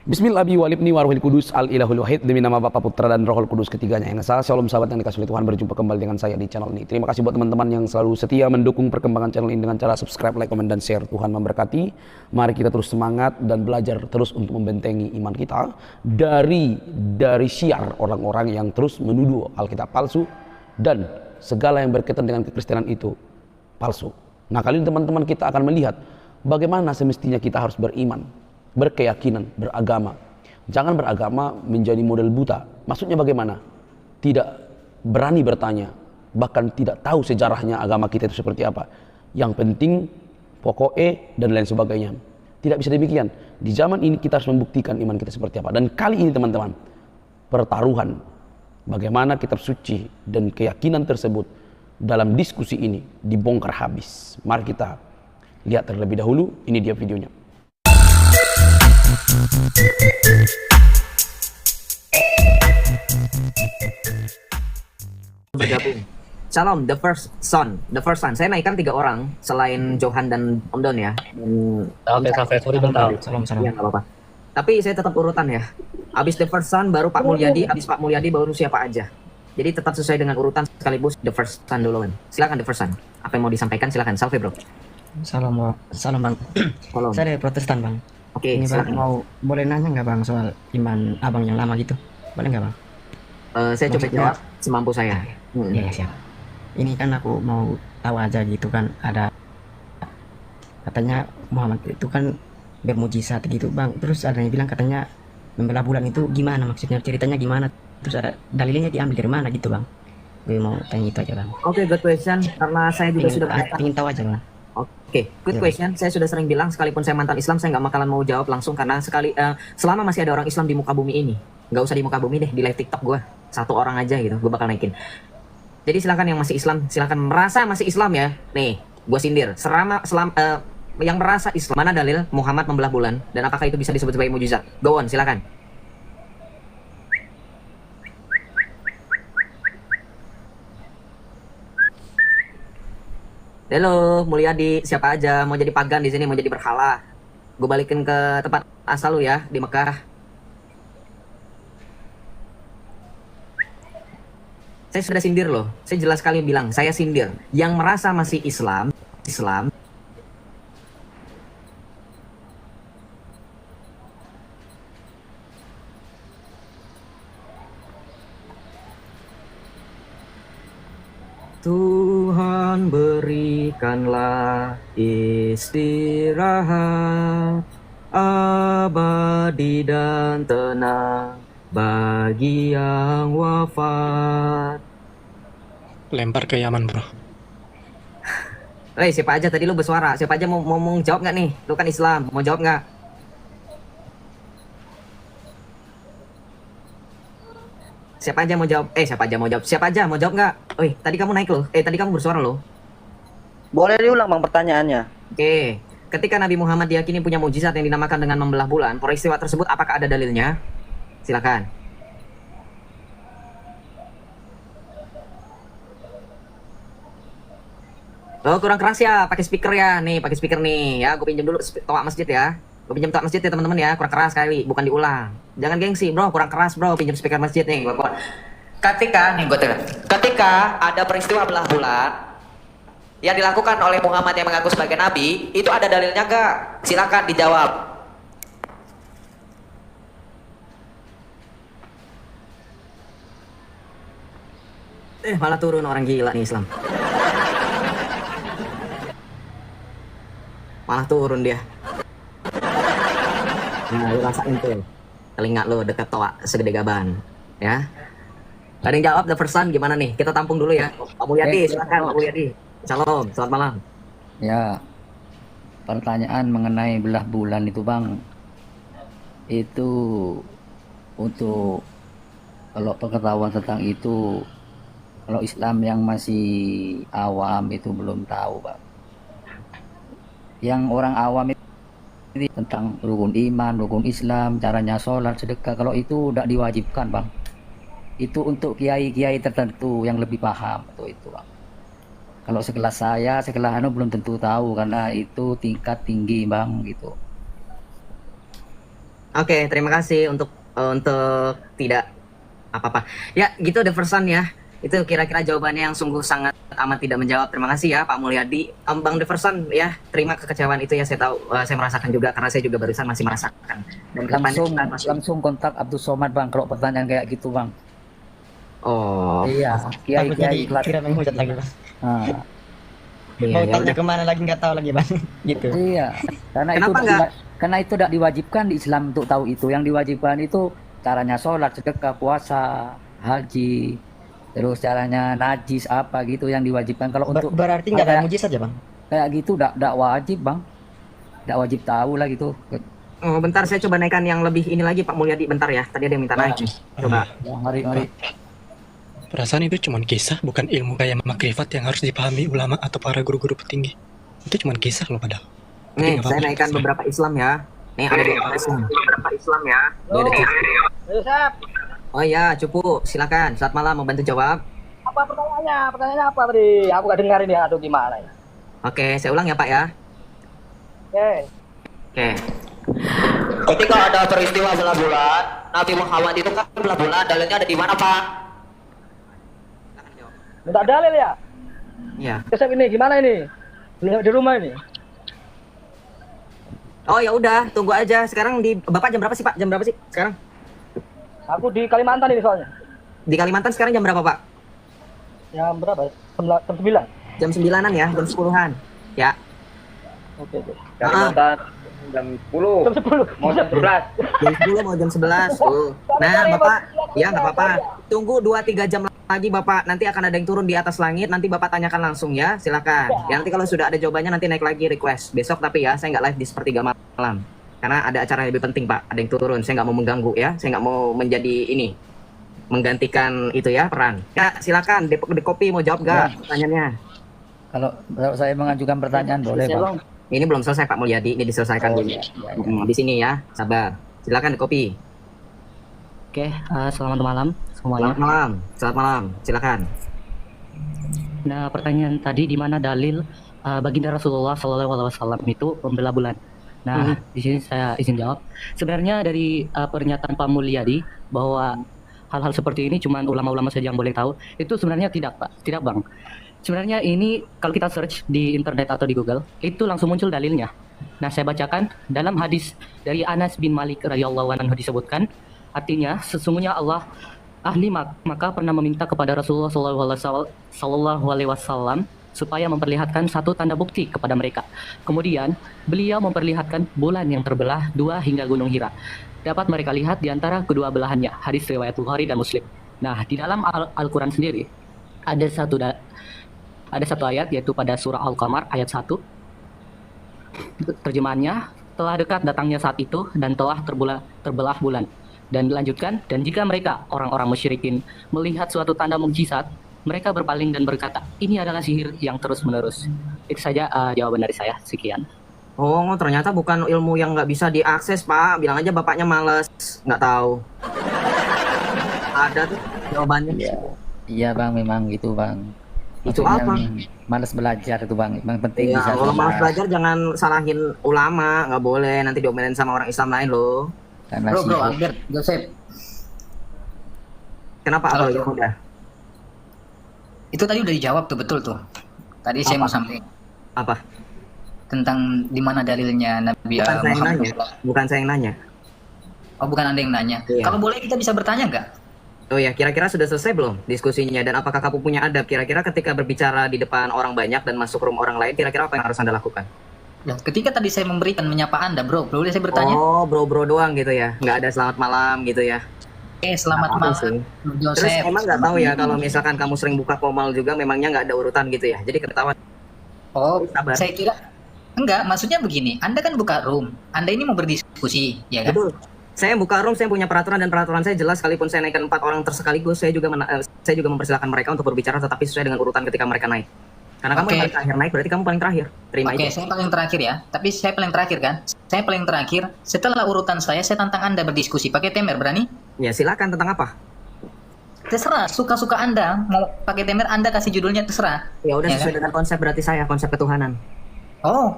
Bismillahirrahmanirrahim walibni warhul kudus al ilahul wahid demi nama Bapa Putra dan Rohul Kudus ketiganya yang esa. Shalom sahabat yang dikasihi Tuhan, berjumpa kembali dengan saya di channel ini. Terima kasih buat teman-teman yang selalu setia mendukung perkembangan channel ini dengan cara subscribe, like, komen, dan share. Tuhan memberkati. Mari kita terus semangat dan belajar terus untuk membentengi iman kita dari syiar orang-orang yang terus menuduh Alkitab palsu dan segala yang berkaitan dengan kekristenan itu palsu. Nah, kali ini teman-teman kita akan melihat bagaimana semestinya kita harus beriman, berkeyakinan, beragama. Jangan beragama menjadi model buta. Maksudnya bagaimana? Tidak berani bertanya, bahkan tidak tahu sejarahnya agama kita itu seperti apa. Yang penting pokoknya dan lain sebagainya. Tidak bisa demikian. Di zaman ini kita harus membuktikan iman kita seperti apa. Dan kali ini teman-teman, pertaruhan bagaimana kitab suci dan keyakinan tersebut dalam diskusi ini dibongkar habis. Mari kita lihat terlebih dahulu. Ini dia videonya. Bergabung. Shalom, the first son. Saya naikkan 3 orang selain Johan dan Om Don ya. Oke, sorry bentar. Salam. Iya, nggak apa-apa. Tapi saya tetap urutan ya. Abis the first son baru Pak Mulyadi, abis Pak Mulyadi baru siapa aja. Jadi tetap sesuai dengan urutan sekaligus the first son duluan. Silakan the first son. Apa yang mau disampaikan silakan. Salve bro. Salam bang. Salam. Saya dari Protestan bang. Oke, Ini bang, silakan. boleh nanya nggak bang soal iman abang yang lama gitu? Boleh nggak bang? Saya coba Maksudnya- jawab semampu saya. Iya siap. Ini kan aku mau tahu aja gitu kan, ada katanya Muhammad itu kan bermujizat gitu bang. Terus ada yang bilang katanya membelah bulan itu gimana, maksudnya ceritanya gimana? Terus ada dalilnya diambil dari mana gitu bang? Gue mau tanya itu aja bang. Oke, good question. Karena saya juga sudah berkata. Ingin tahu aja bang. Oke, good Ya, question. Saya sudah sering bilang, sekalipun saya mantan Islam, saya nggak bakalan mau jawab langsung karena selama masih ada orang Islam di muka bumi ini, nggak usah di muka bumi deh, di live TikTok gue, 1 orang aja gitu, gue bakal naikin. Jadi silakan yang masih Islam, silakan merasa masih Islam ya. Nih, gue sindir. Yang merasa Islam, mana dalil Muhammad membelah bulan dan apakah itu bisa disebut sebagai mujizat? Go on, silakan. Halo, Mulyadi, siapa aja mau jadi pagan di sini, mau jadi berhala? Gue balikin ke tempat asal lu ya, di Mekah. Saya sudah sindir loh. Saya jelas sekali bilang, saya sindir. Yang merasa masih Islam. Tuhan berikanlah istirahat abadi dan tenang bagi yang wafat. Lempar ke Yaman, bro. Siapa aja tadi lu bersuara? Siapa aja mau jawab nggak nih? Lu kan Islam, mau jawab nggak? Siapa aja mau jawab? Siapa aja mau jawab nggak? Tadi kamu naik loh. Tadi kamu bersuara loh. Boleh diulang bang pertanyaannya? Oke. Ketika Nabi Muhammad diyakini punya mukjizat yang dinamakan dengan membelah bulan, peristiwa tersebut apakah ada dalilnya? Silakan. Oh, kurang keras ya, pakai speaker ya. Nih, pakai speaker nih ya. Gue pinjam dulu toa masjid ya. Gue pinjam toa masjid ya teman-teman ya. Kurang keras kali, bukan diulang. Jangan gengsi, bro. Kurang keras, bro. Pinjam speaker masjid nih. Ketika ada peristiwa belah bulan yang dilakukan oleh Muhammad yang mengaku sebagai nabi, itu ada dalilnya gak? Silakan dijawab. Malah turun orang gila nih Islam. Malah turun dia. Nah, lu rasain tuh. Telinga lu deket toa segede gaban. Ya. Ada yang jawab the first son gimana nih? Kita tampung dulu ya. Pak Mulyadi, silakan Pak Mulyadi. Shalom, selamat malam. Ya, pertanyaan mengenai belah bulan itu bang, itu untuk kalau pengetahuan tentang itu, kalau Islam yang masih awam itu belum tahu bang. Yang orang awam itu tentang rukun iman, rukun Islam, caranya sholat, sedekah, kalau itu tidak diwajibkan bang. Itu untuk kiai-kiai tertentu yang lebih paham itu bang. Kalau sekelas saya, sekelas anu belum tentu tahu karena itu tingkat tinggi bang gitu. Oke, terima kasih untuk tidak apa-apa. Ya, gitu the first one ya. Itu kira-kira jawabannya yang sungguh sangat amat tidak menjawab. Terima kasih ya Pak Mulyadi. Bang the first one ya, terima kekecewaan itu ya, saya tahu, saya merasakan juga karena saya juga barusan masih merasakan. Dan kedepannya Langsung kita masih- langsung kontak Abdul Somad bang kalau pertanyaan kayak gitu bang. Oh, Iya, Takut jadi kelas. kira menghujat lagi bang. Nah, iya, Mau ya tanya udah. kemana lagi nggak tahu lagi bang. Gitu. iya, karena Kenapa itu nggak? karena itu tidak diwajibkan di Islam untuk tahu itu. Yang diwajibkan itu caranya sholat, sedekah, puasa, haji, terus caranya najis apa gitu yang diwajibkan. Kalau untuk Berarti nggak ada kayak- mujizat ya bang? kayak gitu tidak wajib bang, tidak wajib tahu lah gitu. Oh, bentar saya coba naikkan yang lebih ini lagi Pak Mulyadi, bentar ya. Tadi ada yang minta naik nih. Coba. Ya, mari. Perasaan itu cuma kisah, bukan ilmu kayak makrifat yang harus dipahami ulama atau para guru-guru petinggi. Itu cuma kisah loh padahal. Nih, Nggak saya apa-apa, naikkan Islam. beberapa Islam ya. Nih ada beberapa Islam. Ini ada Cupu. Oh ya, Cupu, silakan. Selamat malam, mau bantu jawab. Apa pertanyaannya? Pertanyaannya apa tadi? Aku gak dengar ini, aduh gimana ya? Oke, saya ulang ya Pak ya. Oke. Oke. Ketika ada peristiwa belah bulan, Nabi Muhammad itu kan belah bulan, dalilnya ada di mana Pak? Minta dalil ya? Iya. Kesep ini gimana ini? Belum di rumah ini. Oh ya udah, tunggu aja. Sekarang di Bapak jam berapa sih Pak? Jam berapa sih sekarang? Aku di Kalimantan ini soalnya. Di Kalimantan sekarang jam berapa Pak? Jam berapa? Jam 9. Jam 9-an ya, jam 10-an. Ya. Oke, oke. Kalimantan Jam 10. Mau jam 11. Jam 10 mau jam 11 tuh. Nah, Bapak, ya nggak apa-apa. Tunggu 2-3 jam lagi Bapak. Nanti akan ada yang turun di atas langit. Nanti Bapak tanyakan langsung ya. Silakan. Ya, nanti kalau sudah ada jawabannya nanti naik lagi request. Besok tapi ya, saya nggak live di sepertiga malam. Karena ada acara yang lebih penting Pak. Ada yang turun. Saya nggak mau mengganggu ya. Saya nggak mau menjadi ini. Menggantikan itu ya peran. Ya, silakan. Di kopi mau jawab nggak pertanyaannya? Kalau saya mengajukan pertanyaan boleh bang. Ini belum selesai Pak Mulyadi. Ini diselesaikan Oh, dulu. iya, iya. Di sini ya. Sabar. Silakan di kopi. Oke, selamat malam semuanya. Selamat malam. Selamat malam. Silakan. Nah, pertanyaan tadi di mana dalil baginda Rasulullah SAW itu membela bulan. Nah, di sini saya izin jawab. Sebenarnya dari pernyataan Pak Mulyadi bahwa hal-hal seperti ini cuma ulama-ulama saja yang boleh tahu, itu sebenarnya tidak, Pak. Tidak, Bang. Sebenarnya ini kalau kita search di internet atau di Google, itu langsung muncul dalilnya. Nah, saya bacakan dalam hadis dari Anas bin Malik radhiyallahu anhu disebutkan, artinya sesungguhnya Allah maka pernah meminta kepada Rasulullah Sallallahu Alaihi Wasallam supaya memperlihatkan satu tanda bukti kepada mereka. Kemudian beliau memperlihatkan bulan yang terbelah 2 hingga Gunung Hira. Dapat mereka lihat di antara kedua belahannya. Hadis riwayat Bukhari dan Muslim. Nah, di dalam Al-Quran sendiri ada satu ayat yaitu pada surah Al-Qamar ayat 1. Terjemahannya, telah dekat datangnya saat itu dan telah terbelah bulan. Dan dilanjutkan, dan jika mereka orang-orang musyrikin melihat suatu tanda mukjizat, mereka berpaling dan berkata, ini adalah sihir yang terus-menerus. Itu saja jawaban dari saya. Sekian. Oh, ternyata bukan ilmu yang nggak bisa diakses, Pak. Bilang aja bapaknya males, nggak tahu. Ada tuh jawabannya. Iya bang, memang gitu bang. Itu Maksudnya, apa? Males belajar itu bang. Yang penting Ya, bisa kalau malas sholat. belajar jangan salahin ulama, nggak boleh. Nanti diomelin sama orang Islam lain loh. Karena Bro, sihir. Albert, Joseph, Kenapa Halo, kalau yang udah? itu tadi udah dijawab tuh, betul tuh. Tadi saya mau sampaikan Apa? tentang di mana dalilnya Nabi Bukan saya yang Muhammad. nanya. Bukan saya yang nanya. Oh, bukan Anda yang nanya. Iya. Kalau boleh kita bisa bertanya nggak? Oh ya, kira-kira sudah selesai belum diskusinya? Dan apakah kamu punya adab? Kira-kira ketika berbicara di depan orang banyak dan masuk room orang lain, kira-kira apa yang harus Anda lakukan? Nah, ketika tadi saya memberikan menyapa Anda, bro, boleh saya bertanya? Oh, bro-bro doang gitu ya? Nggak ada selamat malam gitu ya? Oke, selamat Nggak apa-apa malam, sih. Joseph. Terus emang nggak tahu ya kalau misalkan kamu sering buka komal juga, memangnya nggak ada urutan gitu ya? Jadi ketahuan. Oh, Sabar. saya kira enggak. Maksudnya begini, Anda kan buka room, Anda ini mau berdiskusi, ya kan? Betul. Saya buka room, saya punya peraturan dan peraturan saya jelas. Sekalipun saya naikkan 4 orang tersekaligus, saya juga mempersilahkan mereka untuk berbicara, tetapi sesuai dengan urutan ketika mereka naik. Karena kamu Oke. yang paling terakhir naik, berarti kamu paling terakhir. Terima Oke, itu. saya paling terakhir ya. Tapi saya paling terakhir kan? Saya paling terakhir. Setelah urutan saya tantang Anda berdiskusi. Pakai temer, berani? Ya silakan, tentang apa? Terserah, suka-suka Anda. Mau pakai temer, Anda kasih judulnya, terserah. Ya udah Ya sesuai dengan konsep berarti saya, konsep ketuhanan. Oh,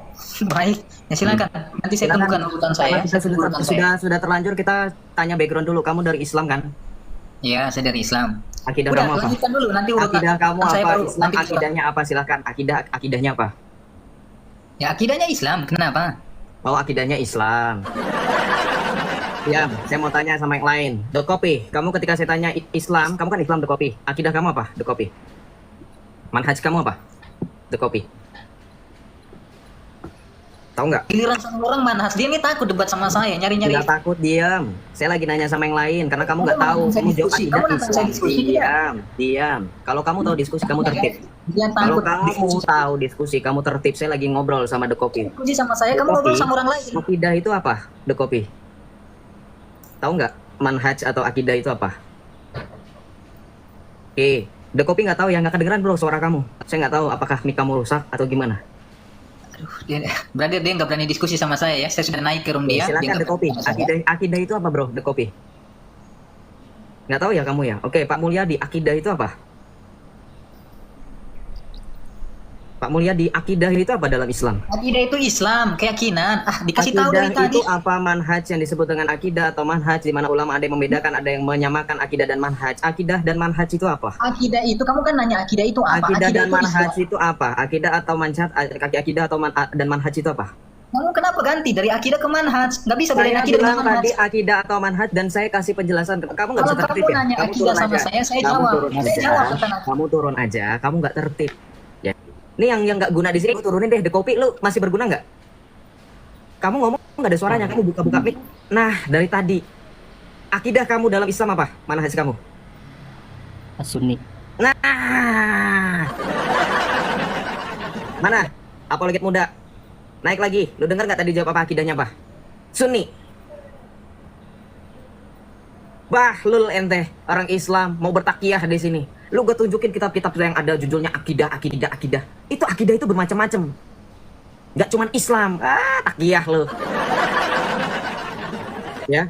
baik. Ya silakan. Nanti saya Silakan. temukan urutan saya. Karena kita Saya tunggu urutan saya. sudah terlanjur, kita tanya background dulu. Kamu dari Islam kan? Ya, saya dari Islam. Akidah Udah, kamu apa? lanjutkan dulu. Nanti urutan Akidah kamu urutan saya apa? baru. Islam Nanti akidahnya apa? Silakan. Akidahnya apa? Ya, akidahnya Islam. Kenapa? Oh, akidahnya Islam. Ya, saya mau tanya sama yang lain. The Copy, kamu ketika saya tanya Islam, kamu kan Islam The Copy. Akidah kamu apa? The Copy. Manhaj kamu apa? The Copy. Tahu nggak? Giliran sama orang manhaj, dia ini takut debat sama saya, nyari-nyari. Tidak takut, diam. Saya lagi nanya sama yang lain karena kamu nggak Kamu tahu. nantang Kamu jawab diskusi. akidah Kamu nantang saya Islam. diskusi, tidak? Diam. Kalau kamu tahu diskusi, kamu tertib. Dia Kalau takut kamu diskusi. tahu diskusi, kamu tertib. Saya lagi ngobrol sama The Copy. Diskusi sama saya, kamu The ngobrol Copy, sama orang lain. Akidah itu apa? The Copy. Tahu nggak? Manhaj atau akidah itu apa? Oke, The Copy nggak tahu ya, nggak kedengeran bro suara kamu. Saya nggak tahu apakah mic kamu rusak atau gimana. Aduh, berarti dia nggak berani diskusi sama saya ya. Saya sudah naik ke room dia. Silakan dia The nggak Copy. berani sama saya. Akidah itu apa bro? The Copy. Nggak tahu ya kamu ya. Oke, Pak Mulyadi, akidah itu apa? Pak Mulyadi, akidah itu apa dalam Islam? Akidah itu Islam, keyakinan. Dikasih tahu dari Akidah tadi. itu apa? Manhaj yang disebut dengan akidah atau manhaj, di mana ulama ada yang membedakan, ada yang menyamakan akidah dan manhaj. Akidah dan manhaj itu apa? Akidah itu, kamu kan nanya akidah itu apa? Akidah dan itu manhaj Islam. itu apa? Akidah atau manhaj, akidah atau dan manhaj itu apa? Kamu kenapa ganti dari akidah ke manhaj? Nggak bisa bedain Saya akidah dengan bilang manhaj. tadi akidah atau manhaj dan saya kasih penjelasan. Kamu nggak bisa Kalau tertib kamu ya? nanya Kamu akidah turun sama aja. saya Kamu jawab. turun Saya aja. jawab tentang akidah. Kamu turun aja. Kamu nggak tertib. Ya. Ini yang nggak guna di sini, gue turunin deh. The Copy, lu masih berguna nggak? Kamu ngomong nggak ada suaranya. Kamu buka-buka mic. Nah, dari tadi akidah kamu dalam Islam apa? Manhaj kamu? Sunni. Nah, mana? Apologet muda. Naik lagi. Lu dengar nggak tadi jawab apa akidahnya apa? Sunni. Bahlul ente, orang Islam mau bertakiyah di sini. Lu gue tunjukin kitab-kitab yang ada judulnya akidah. Itu akidah itu bermacam-macam. Gak cuman Islam. Takiyah lu. Ya.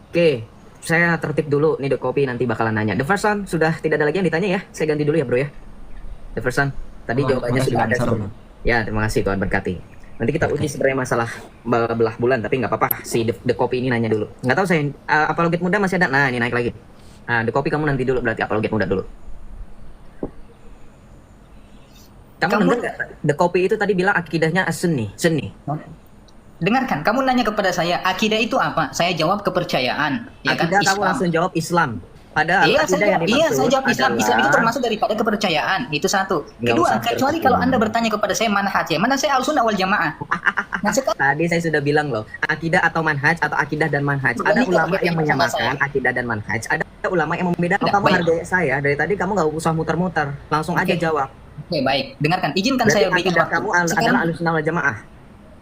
Oke, saya tertib dulu. Nih The Copy nanti bakalan nanya. The first one sudah tidak ada lagi yang ditanya ya. Saya ganti dulu ya bro ya. The first one. Tadi jawabannya sudah ada semua. Ya, terima kasih Tuhan berkati. Nanti kita uji sebenarnya masalah belah bulan, tapi nggak apa-apa. Si The Copy ini nanya dulu. Nggak tahu saya, apologet muda masih ada. Nah, ini naik lagi. Nah, The Copy kamu nanti dulu, berarti apologet muda dulu. Kamu dengar nggak? The Copy itu tadi bilang akidahnya Sunni. Dengarkan, kamu nanya kepada saya, akidah itu apa? Saya jawab kepercayaan. Ya kan? Akidah kamu Islam. langsung jawab Islam. Padahal Iya, akidah yang saya jawab Islam. Islam itu adalah- termasuk daripada kepercayaan. Itu satu. Nggak Kedua, usah kecuali terus. kalau Anda bertanya kepada saya manhaj ya. Mana saya al-sunnah wal jamaah. Nah, sekarang Tadi saya sudah bilang loh, akidah atau manhaj atau akidah dan manhaj. Ada Berani ulama kalau yang beda sama menyamakan akidah dan manhaj. Ada ulama yang membedakan. Tidak, Kamu baik. hargai saya dari tadi, kamu nggak usah muter-muter, langsung aja Oke. jawab. Oke, baik. Dengarkan, izinkan Berarti saya berikan akidah waktu. kamu Sekarang, adalah Ahlussunnah wal Jamaah.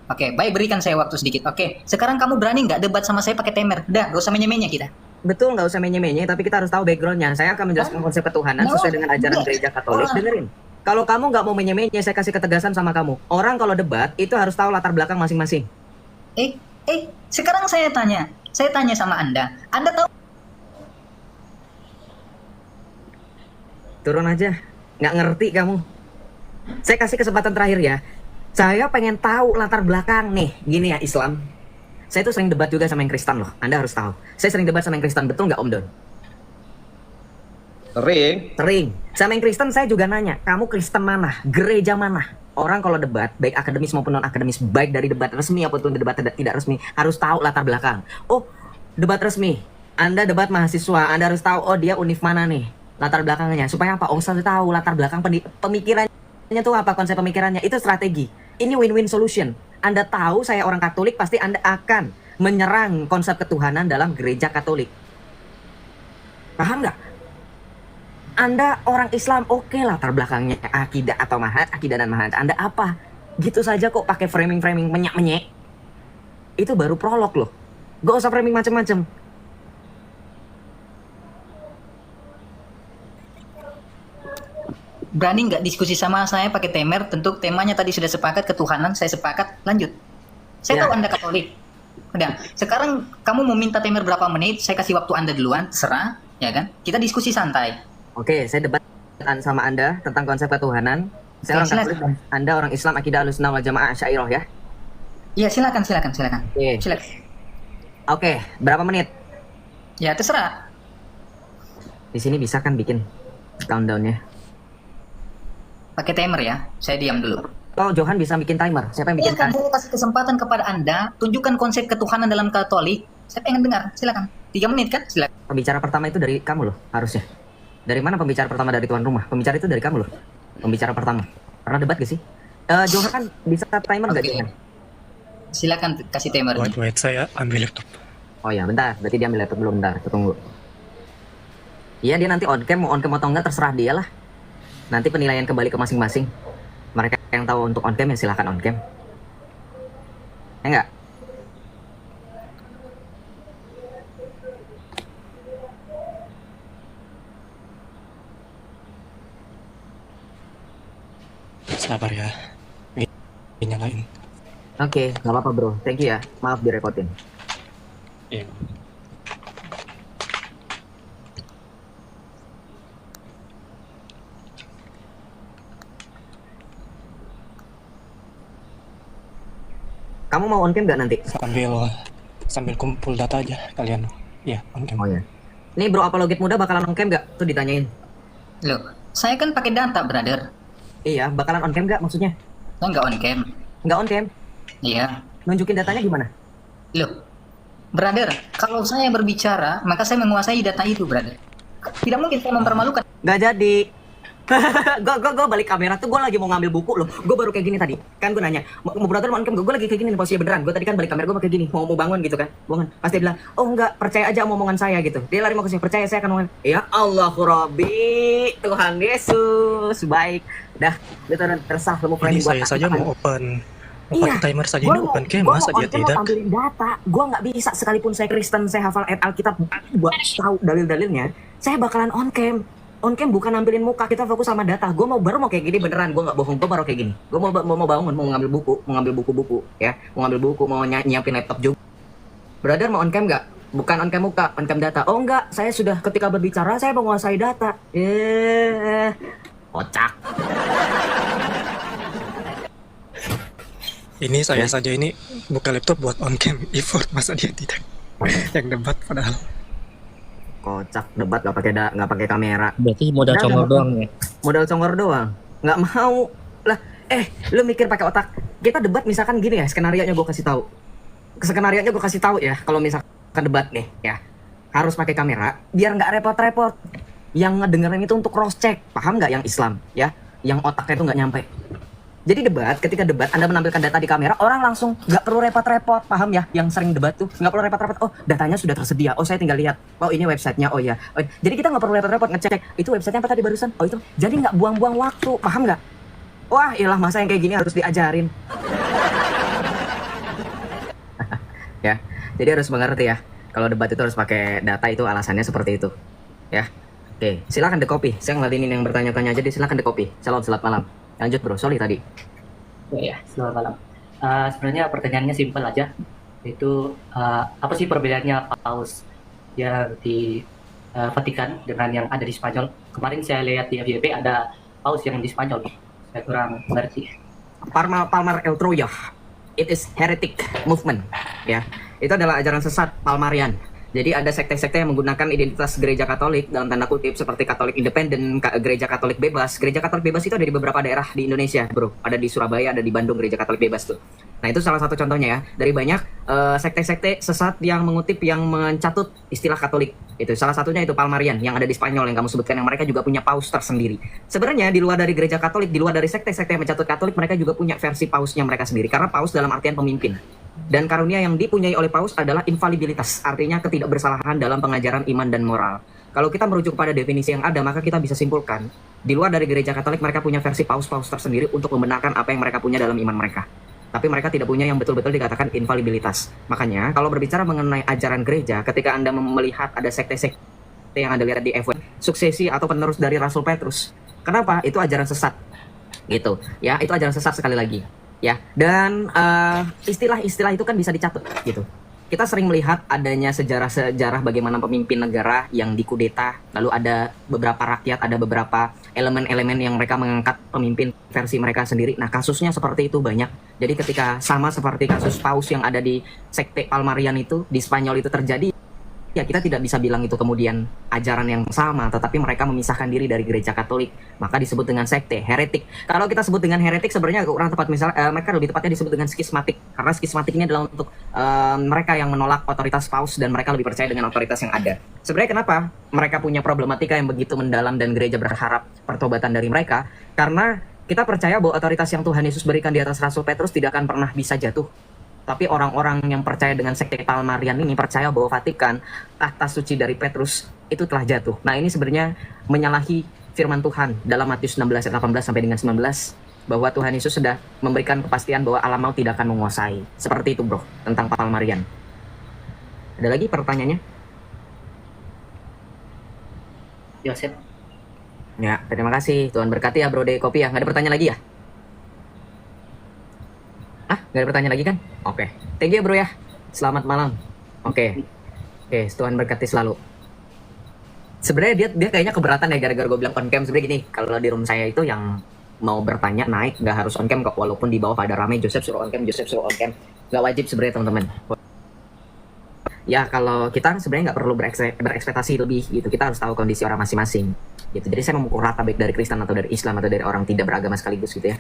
oke, baik, berikan saya waktu sedikit. Oke, sekarang kamu berani nggak debat sama saya pakai temer? Udah, gak usah menye-menye kita. Betul, nggak usah menye-menye, tapi kita harus tahu backgroundnya. Saya akan menjelaskan konsep ketuhanan sesuai dengan ajaran gereja Katolik. Dengerin. Kalau kamu nggak mau menye-menye, saya kasih ketegasan sama kamu. Orang kalau debat itu harus tahu latar belakang masing-masing. Sekarang saya tanya sama Anda. Anda tahu Turun aja, nggak ngerti kamu. Saya kasih kesempatan terakhir ya. Saya pengen tahu latar belakang nih. Gini ya Islam. Saya tuh sering debat juga sama yang Kristen loh. Anda harus tahu. Saya sering debat sama yang Kristen, betul nggak Om Don? Sering. Sama yang Kristen saya juga nanya, kamu Kristen mana? Gereja mana? Orang kalau debat, baik akademis maupun non akademis, baik dari debat resmi maupun debat tidak resmi, harus tahu latar belakang. Oh, debat resmi. Anda debat mahasiswa, Anda harus tahu, oh dia univ mana nih? Latar belakangnya. Supaya apa? Om harus tahu latar belakang pemikirannya tuh apa, konsep pemikirannya. Itu strategi. Ini win-win solution. Anda tahu saya orang Katolik, pasti Anda akan menyerang konsep ketuhanan dalam gereja Katolik. Paham nggak? Anda orang Islam, oke latar belakangnya akidah atau manhaj, akidah dan manhaj Anda apa? Gitu saja kok pakai framing-framing menyak-menyek. Itu baru prolog loh. Gak usah framing macem-macem. berani nggak diskusi sama saya pakai temer? Tentu temanya tadi sudah sepakat, ketuhanan, saya sepakat. Lanjut. Saya Ya. tahu Anda Katolik. Udah. Sekarang kamu mau minta temer berapa menit? Saya kasih waktu Anda duluan, terserah, ya kan? Kita diskusi santai. Oke, saya debat sama Anda tentang konsep ketuhanan. Saya orang silakan. Katolik dan Anda orang Islam akidah Ahlussunnah wal Jamaah Asy'ariyah ya. Iya, silakan. Oke. Silakan. Oke, berapa menit? Ya, terserah. Di sini bisa kan bikin countdown-nya? Pakai timer ya. Saya diam dulu. Oh, Johan bisa bikin timer. Siapa yang Iya bikin kan, timer? saya kasih kesempatan kepada Anda, tunjukkan konsep ketuhanan dalam Katolik. Saya pengen dengar, silakan. 3 menit kan? Silakan. Pembicara pertama itu dari kamu loh, harusnya. Dari mana pembicara pertama dari tuan rumah? Pembicara itu dari kamu loh. Pembicara pertama. Pernah debat gak sih? Johan bisa timer nggak Oke. Johan? Silakan kasih timer. Wait, saya ambil laptop. Oh ya, bentar. Berarti dia ambil laptop dulu, bentar. Tunggu. Iya, dia nanti on cam atau enggak terserah dia lah. Nanti penilaian kembali ke masing-masing. Mereka yang tahu untuk on cam ya silahkan on cam. Ya enggak? Sabar ya. Nyalain. Oke, nggak apa-apa bro. Thank you ya. Maaf direpotin. Iya. Kamu mau on cam nggak nanti? Sambil kumpul data aja kalian. Iya, on cam. Oh ya. Nih bro, apologet muda bakalan on cam nggak? Tuh ditanyain. Loh, saya kan pakai data, brother. Iya, bakalan on cam nggak maksudnya? Saya nggak on cam. Nggak on cam? Iya. Nunjukin datanya gimana? Loh, brother, kalau saya berbicara, maka saya menguasai data itu, brother. Tidak mungkin saya mempermalukan. Nggak jadi. gue balik kamera tuh gue lagi mau ngambil buku loh. Gue baru kayak gini tadi. Kan gue nanya, mau brother mau on cam gue lagi kayak gini nih posisinya beneran. Gue tadi kan balik kamera gue kayak gini, mau bangun gitu kan. Bangun. Pas dia bilang, "Oh enggak, percaya aja sama omongan saya" gitu. Dia lari mau ke sini, "Percaya saya akan ngomong." Ya Allah, Rabbi, Tuhan Yesus, baik. Dah, itu terserah lu mau Ini framing gua saya saja apa. mau open Iya, timer saja gua ini mau- open cam, gua masa mau dia on cam tidak? mau ambilin data. Gue nggak bisa sekalipun saya Kristen, saya hafal ayat Alkitab buat tahu dalil-dalilnya. Saya bakalan on cam. On cam bukan nampilin muka, kita fokus sama data. Gue baru mau kayak gini beneran, gue nggak bohong. Gue baru kayak gini. Gue mau bangun, mau ngambil buku, ya, mau ngambil buku, mau nyiapin laptop juga. Brother mau on cam nggak? Bukan on cam muka, on cam data. Oh enggak, saya sudah ketika berbicara saya menguasai data. Kocak. Ini saya saja ini buka laptop buat on cam effort, masa dia tidak? Yang debat padahal. Kocak, debat nggak pakai kamera. Berarti modal Nah, congor nggak- doang ya. Modal congor doang, nggak mau lah. Lu mikir pakai otak. Kita debat misalkan gini ya, skenarionya gue kasih tahu. Ya, kalau misalkan debat nih ya, harus pakai kamera biar nggak repot-repot. Yang ngedengerin itu untuk cross check, paham nggak yang Islam ya, yang otaknya itu nggak nyampe. Jadi ketika debat Anda menampilkan data di kamera, orang langsung nggak perlu repot-repot, paham ya? Yang sering debat tuh nggak perlu repot-repot. Oh, datanya sudah tersedia. Oh, saya tinggal lihat. Oh, ini websitenya. Oh ya. Oh, jadi kita nggak perlu repot-repot ngecek itu websitenya apa tadi barusan. Oh itu. Jadi nggak buang-buang waktu, paham nggak? Wah, iyalah masa yang kayak gini harus diajarin. Ya, jadi harus mengerti ya. Kalau debat itu harus pakai data itu alasannya seperti itu. Ya. Oke, silakan copy. Saya ngeladinin yang bertanya-tanya aja, silakan copy. Selamat malam. Lanjut bro, sorry tadi. Ya, selamat malam. Sebenarnya pertanyaannya simpel aja. Itu apa sih perbedaannya paus yang di Vatikan dengan yang ada di Spanyol? Kemarin saya lihat di FYP ada paus yang di Spanyol. Saya kurang mengerti. Palmar El Troya. It is heretic movement. Ya, itu adalah ajaran sesat Palmarian. Jadi ada sekte-sekte yang menggunakan identitas gereja Katolik dalam tanda kutip seperti Katolik Independen, gereja Katolik Bebas. Gereja Katolik Bebas itu ada di beberapa daerah di Indonesia, bro. Ada di Surabaya, ada di Bandung gereja Katolik Bebas tuh. Nah itu salah satu contohnya ya. Dari banyak sekte-sekte sesat yang mengutip, yang mencatut istilah Katolik. Itu salah satunya itu Palmarian yang ada di Spanyol yang kamu sebutkan, yang mereka juga punya paus tersendiri. Sebenarnya di luar dari gereja Katolik, di luar dari sekte-sekte yang mencatut Katolik, mereka juga punya versi pausnya mereka sendiri. Karena paus dalam artian pemimpin. Dan karunia yang dipunyai oleh paus adalah infalibilitas, artinya ketidakbersalahan dalam pengajaran iman dan moral. Kalau kita merujuk pada definisi yang ada, maka kita bisa simpulkan, di luar dari gereja Katolik mereka punya versi paus-paus tersendiri untuk membenarkan apa yang mereka punya dalam iman mereka. Tapi mereka tidak punya yang betul-betul dikatakan infalibilitas. Makanya, kalau berbicara mengenai ajaran gereja, ketika Anda melihat ada sekte-sekte yang Anda lihat di FW, suksesi atau penerus dari Rasul Petrus. Kenapa? Itu ajaran sesat. Gitu. Ya, itu ajaran sesat sekali lagi. Ya, dan istilah-istilah itu kan bisa dicatut gitu. kita sering melihat adanya sejarah-sejarah bagaimana pemimpin negara yang dikudeta, lalu ada beberapa rakyat, ada beberapa elemen-elemen yang mereka mengangkat pemimpin versi mereka sendiri. Nah, kasusnya seperti itu banyak. Jadi ketika sama seperti kasus paus yang ada di sekte Palmarian itu, di Spanyol itu terjadi, ya kita tidak bisa bilang itu kemudian ajaran yang sama, tetapi mereka memisahkan diri dari gereja Katolik, maka disebut dengan sekte, heretik. Kalau kita sebut dengan heretik sebenarnya kurang tepat, misalnya mereka lebih tepatnya disebut dengan skismatik, karena skismatik ini adalah untuk mereka yang menolak otoritas paus dan mereka lebih percaya dengan otoritas yang ada. Sebenarnya kenapa mereka punya problematika yang begitu mendalam dan gereja berharap pertobatan dari mereka? Karena kita percaya bahwa otoritas yang Tuhan Yesus berikan di atas Rasul Petrus tidak akan pernah bisa jatuh. Tapi orang-orang yang percaya dengan sekte Palmarian ini percaya bahwa Vatikan, tahta suci dari Petrus, itu telah jatuh. Nah, ini sebenarnya menyalahi firman Tuhan dalam Matius 16 ayat 18 sampai dengan 19, bahwa Tuhan Yesus sudah memberikan kepastian bahwa alam maut tidak akan menguasai. Seperti itu, bro, tentang Palmarian. Ada lagi pertanyaannya? Yosep. Ya, terima kasih. Tuhan berkati ya, bro de kopi ya. Nggak ada pertanyaan lagi ya? Nggak ada pertanyaan lagi kan? Oke. Thank you bro ya. Selamat malam. Oke. Tuhan berkati selalu. Sebenarnya dia kayaknya keberatan ya gara-gara gue bilang on cam. Sebenarnya gini, kalau di room saya itu yang mau bertanya naik nggak harus on cam kok, walaupun di bawah pada rame Joseph suruh on cam, Joseph suruh on cam. Nggak wajib sebenarnya teman-teman. Ya kalau kita sebenarnya nggak perlu berekspektasi lebih gitu. Kita harus tahu kondisi orang masing-masing. Gitu. Jadi saya memukul rata baik dari Kristen atau dari Islam atau dari orang tidak beragama sekaligus gitu ya.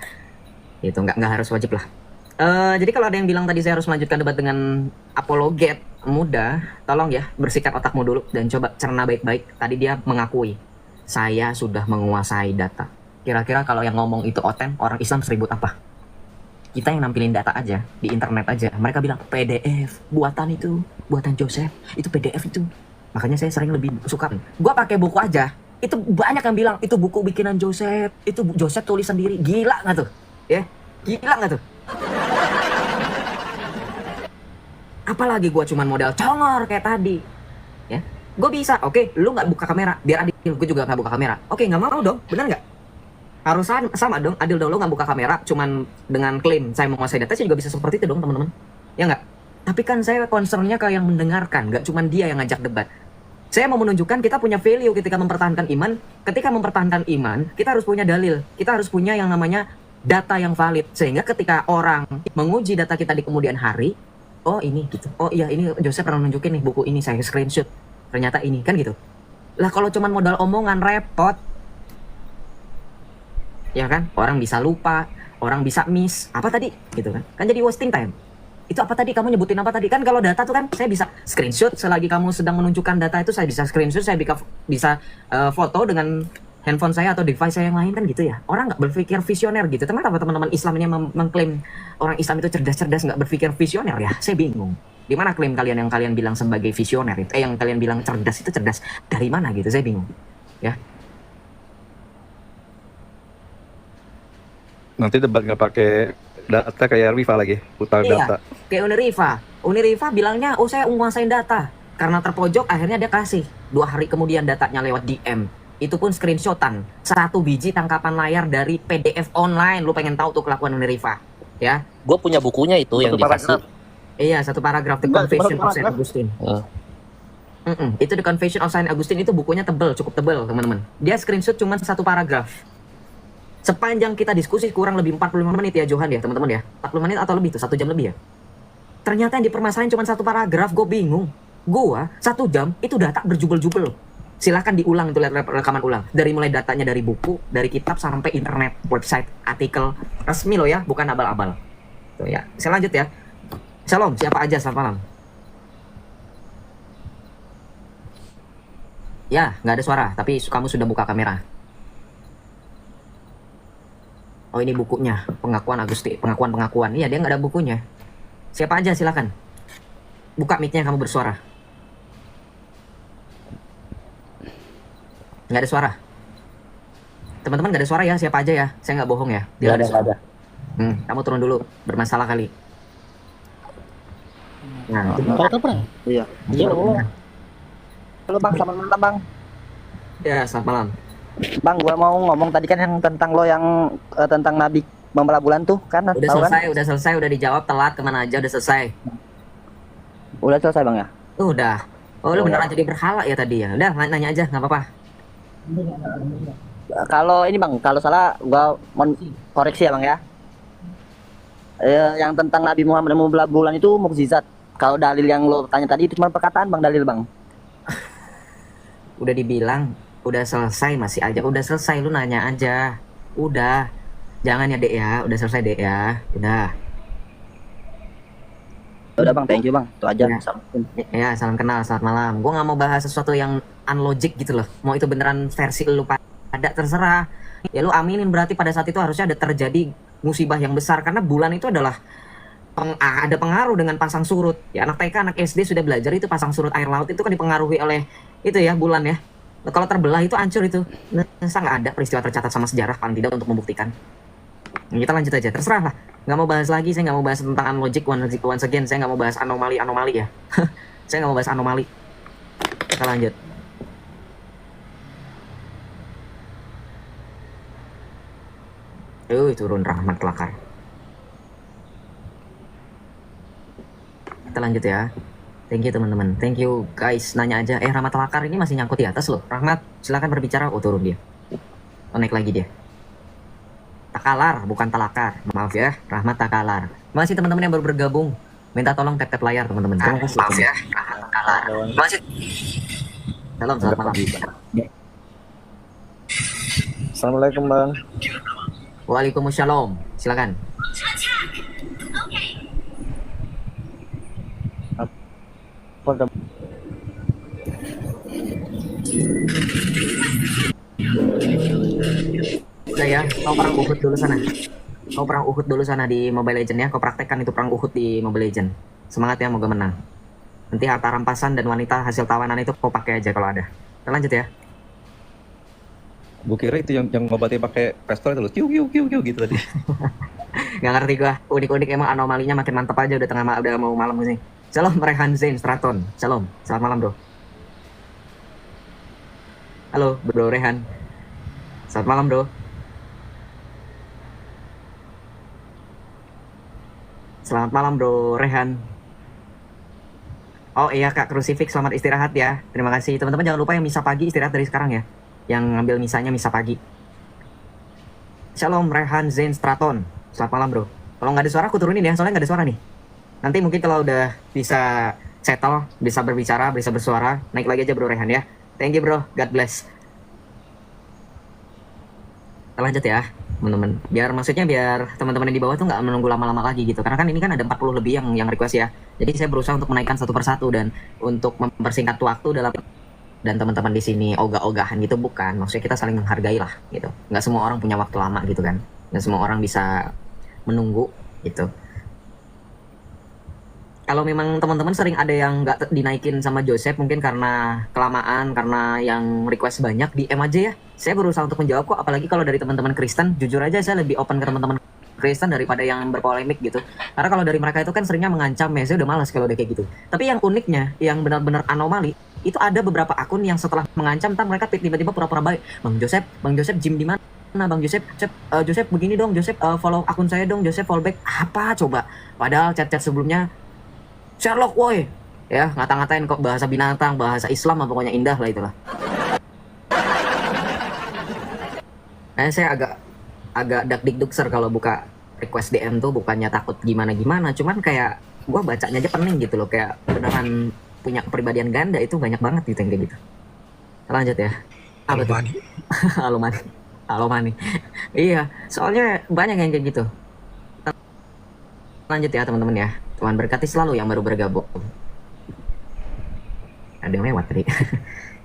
Itu nggak harus wajib lah. Jadi kalau ada yang bilang tadi saya harus melanjutkan debat dengan apologet muda, tolong ya bersikap otakmu dulu dan coba cerna baik-baik. Tadi dia mengakui saya sudah menguasai data. Kira-kira kalau yang ngomong itu oten, orang Islam seribut apa? Kita yang nampilin data aja di internet aja, mereka bilang PDF buatan itu, buatan Joseph, itu PDF itu. Makanya saya sering lebih suka, gua pakai buku aja. Itu banyak yang bilang itu buku bikinan Joseph, itu Joseph tulis sendiri. Gila nggak tuh? Ya, gila nggak tuh? Apalagi gue cuman modal congor kayak tadi ya, gue bisa, oke, lu nggak buka kamera biar adil, gue juga nggak buka kamera, oke, nggak mau dong, bener nggak? Harus sama dong, adil dong, lu nggak buka kamera cuman dengan klaim saya menguasai data, saya juga bisa seperti itu dong teman-teman, ya nggak? Tapi kan saya concernnya ke yang mendengarkan, nggak cuman dia yang ngajak debat. Saya mau menunjukkan kita punya value ketika mempertahankan iman. Ketika mempertahankan iman, kita harus punya dalil, kita harus punya yang namanya data yang valid, sehingga ketika orang menguji data kita di kemudian hari, oh ini gitu, oh iya ini Joseph pernah nunjukin nih buku ini, saya screenshot, ternyata ini kan gitu. Lah kalau cuman modal omongan repot, ya kan, orang bisa lupa, orang bisa miss, apa tadi gitu kan jadi wasting time. Itu apa tadi, kamu nyebutin apa tadi? Kan kalau data tuh kan saya bisa screenshot selagi kamu sedang menunjukkan data itu, saya bisa screenshot, saya bisa foto dengan handphone saya atau device saya yang lain kan gitu ya. Orang nggak berpikir visioner gitu. Kenapa teman-teman Islam ini mengklaim orang Islam itu cerdas-cerdas, nggak berpikir visioner ya? Saya bingung. Di mana klaim kalian yang kalian bilang sebagai visioner itu? Yang kalian bilang cerdas itu cerdas dari mana gitu? Saya bingung. Ya. Nanti debat nggak pakai data kayak Riva lagi, putar data. Kayak Uniriva bilangnya, oh saya menguasain data. Karena terpojok akhirnya dia kasih. 2 hari kemudian datanya lewat DM. Itu pun screenshotan, 1 biji tangkapan layar dari PDF online. Lu pengen tahu tuh kelakuan Uniriva, ya? Gue punya bukunya itu yang dikasih. Iya, 1 paragraf, The Confession of Saint Augustine. Itu The Confession of Saint Augustine, itu bukunya tebel, cukup tebel teman-teman. Dia screenshot cuma 1 paragraf. Sepanjang kita diskusi kurang lebih 45 menit ya Johan ya teman-teman ya, 40 menit atau lebih tuh, 1 jam lebih ya. Ternyata yang dipermasalahin cuma 1 paragraf, gue bingung. Gua 1 jam itu data berjubel-jubel. Silahkan diulang itu, lihat rekaman ulang. Dari mulai datanya dari buku, dari kitab sampai internet, website, artikel resmi loh ya, bukan abal-abal. Tuh ya. Saya lanjut ya. Shalom, siapa aja, selamat malam. Ya, nggak ada suara, tapi kamu sudah buka kamera. Oh ini bukunya, pengakuan Agusti, pengakuan. Iya, dia nggak ada bukunya. Siapa aja, silakan. Buka mic-nya, kamu bersuara. Nggak ada suara. Teman-teman nggak ada suara ya, siapa aja ya. Saya nggak bohong ya. Nggak ada. Kamu turun dulu, bermasalah kali. Nah, Iya. Halo bang, selamat malam bang. ya selamat malam. Bang, gua mau ngomong tadi kan yang tentang lo yang tentang Nabi membelah bulan tuh kan? Udah selesai, udah dijawab, telat kemana aja, udah selesai. Udah selesai bang ya? Udah. Oh, lu Oh, beneran ya. jadi berhala ya tadi ya? Udah, nanya aja, nggak apa-apa. Kalau ini bang, kalau salah gua mohon koreksi ya bang ya. Yang tentang Nabi Muhammad yang membelah bulan itu mukjizat. Kalau dalil yang lo tanya tadi itu cuma perkataan bang, dalil bang. Udah dibilang, udah selesai masih aja. Udah selesai, lu nanya aja. Udah. Jangan ya, Dek ya. Udah selesai, Dek ya. Udah. Udah bang, thank you bang. Itu aja. Ya, salam kenal, selamat malam. Gue nggak mau bahas sesuatu yang unlogic gitu loh. Mau itu beneran versi lu pada terserah. Ya lu aminin, berarti pada saat itu harusnya ada terjadi musibah yang besar. Karena bulan itu adalah ada pengaruh dengan pasang surut. Ya anak TK, anak SD sudah belajar itu pasang surut air laut itu kan dipengaruhi oleh itu ya bulan ya. Nah, kalau terbelah itu hancur itu. Masa nggak ada peristiwa tercatat sama sejarah paling tidak untuk membuktikan. Nah, kita lanjut aja, terserah lah. Nggak mau bahas lagi, saya nggak mau bahas tentang unlogic once again. Saya nggak mau bahas anomali ya. Saya nggak mau bahas anomali. Kita lanjut. Turun rahmat kelakar. Kita lanjut ya. Thank you teman-teman. Thank you guys. Nanya aja. Rahmat kelakar ini masih nyangkut di atas loh. Rahmat, silakan berbicara. Oh, turun dia. Oh, naik lagi dia. Takalar, bukan talakar. Maaf ya, Rahmat Takalar. Masih teman-teman yang baru bergabung, minta tolong tap-tap layar teman-teman. Terima kasih. Maaf ya, Rahmat Takalar. Masih. Salam, selamat malam. Assalamualaikum bang. Waalaikumsalam. Silakan. Apa Udah ya, kau perang Uhud dulu sana. Kau perang Uhud dulu sana di Mobile Legends ya. Kau praktekkan itu perang Uhud di Mobile Legends. Semangat ya, moga menang. Nanti harta rampasan dan wanita hasil tawanan itu kau pakai aja kalau ada. Kita lanjut ya. Gue kira itu yang ngobatnya pakai pistol itu loh, kiu gitu tadi. Gak ngerti gua. Unik-unik emang, anomalinya makin mantep aja. Udah mau malam sih. Shalom Rehan Zain Straton. Shalom. Selamat malam bro. Halo bro Rehan. Selamat malam bro. Selamat malam bro Rehan. Oh iya kak, Crucifix selamat istirahat ya. Terima kasih teman-teman, jangan lupa yang misa pagi istirahat dari sekarang ya. Yang ngambil misanya misa pagi. Shalom Rehan Zain Straton. Selamat malam bro. Kalau nggak ada suara aku turunin ya, soalnya nggak ada suara nih. Nanti mungkin kalau udah bisa settle, bisa berbicara, bisa bersuara, naik lagi aja bro Rehan ya. Thank you bro, God bless. Kita lanjut ya teman-teman. Biar teman-teman yang di bawah tuh nggak menunggu lama-lama lagi gitu. Karena kan ini kan ada 40 lebih yang request ya. Jadi saya berusaha untuk menaikkan satu persatu dan untuk mempersingkat waktu dalam, dan teman-teman di sini ogah-ogahan gitu bukan. Maksudnya kita saling menghargai lah gitu. Nggak semua orang punya waktu lama gitu kan. Nggak semua orang bisa menunggu gitu. Kalau memang teman-teman sering ada yang nggak dinaikin sama Joseph, mungkin karena kelamaan, karena yang request banyak, DM aja ya. Saya berusaha untuk menjawab kok, apalagi kalau dari teman-teman Kristen. Jujur aja saya lebih open ke teman-teman Kristen daripada yang berpolemik gitu. Karena kalau dari mereka itu kan seringnya mengancam ya, saya udah malas kalau udah kayak gitu. Tapi yang uniknya, yang benar-benar anomali, itu ada beberapa akun yang setelah mengancam, ntar mereka tiba-tiba pura-pura baik. Bang Joseph gym di mana? Bang Joseph, Joseph begini dong, Joseph follow akun saya dong, Joseph follow back. Apa coba? Padahal chat-chat sebelumnya Sherlock woi, ya ngata-ngatain kok bahasa binatang, bahasa Islam, pokoknya indah lah itulah. Saya agak dak-dik-dukser kalau buka request DM tuh, bukannya takut gimana-gimana, cuman kayak gua bacanya aja pening gitu loh, kayak beneran punya kepribadian ganda itu banyak banget gitu yang kayak gitu. Lanjut ya. Halo Mani. Halo Mani. Iya, soalnya banyak yang kayak gitu. Lanjut ya teman-teman ya. Tuhan berkati selalu yang baru bergabung. Ada yang lewat tadi.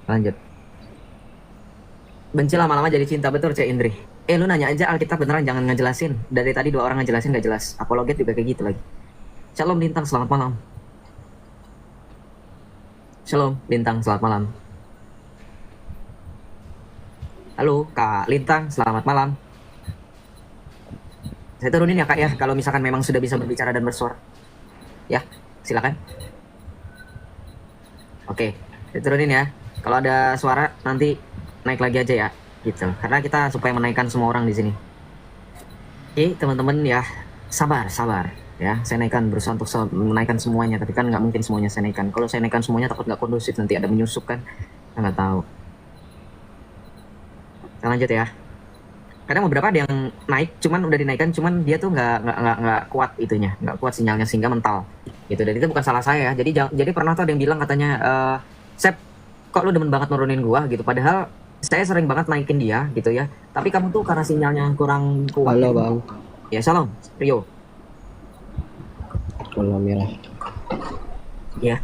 Lanjut. Benci lama-lama jadi cinta, betul Cek Indri. Lu nanya aja Alkitab beneran, jangan ngejelasin. Dari tadi 2 orang ngejelasin gak jelas. Apologet juga kayak gitu lagi. Shalom Lintang, selamat malam. Shalom Lintang, selamat malam. Halo Kak Lintang, selamat malam. Saya turunin ya Kak ya, kalau misalkan memang sudah bisa berbicara dan bersuara. Ya, silakan. Oke, saya turunin ya. Kalau ada suara nanti naik lagi aja ya, gitu. Karena kita supaya menaikkan semua orang di sini. Oke, teman-teman ya, sabar. Ya, saya naikkan, berusaha untuk menaikkan semuanya, tapi kan nggak mungkin semuanya saya naikkan. Kalau saya naikkan semuanya takut nggak kondusif, nanti ada menyusup kan, saya nggak tahu. Saya lanjut ya. Kadang beberapa ada yang naik, cuman udah dinaikkan, cuman dia tuh nggak kuat itunya, nggak kuat sinyalnya sehingga mental. Gitu, dan itu bukan salah saya ya. Jadi pernah tuh ada yang bilang katanya, Sep, kok lu demen banget nurunin gua gitu, padahal saya sering banget naikin dia gitu ya. Tapi kamu tuh karena sinyalnya kurang kuat. Halo bang. Ya salam, Rio. Halo Mira. Iya.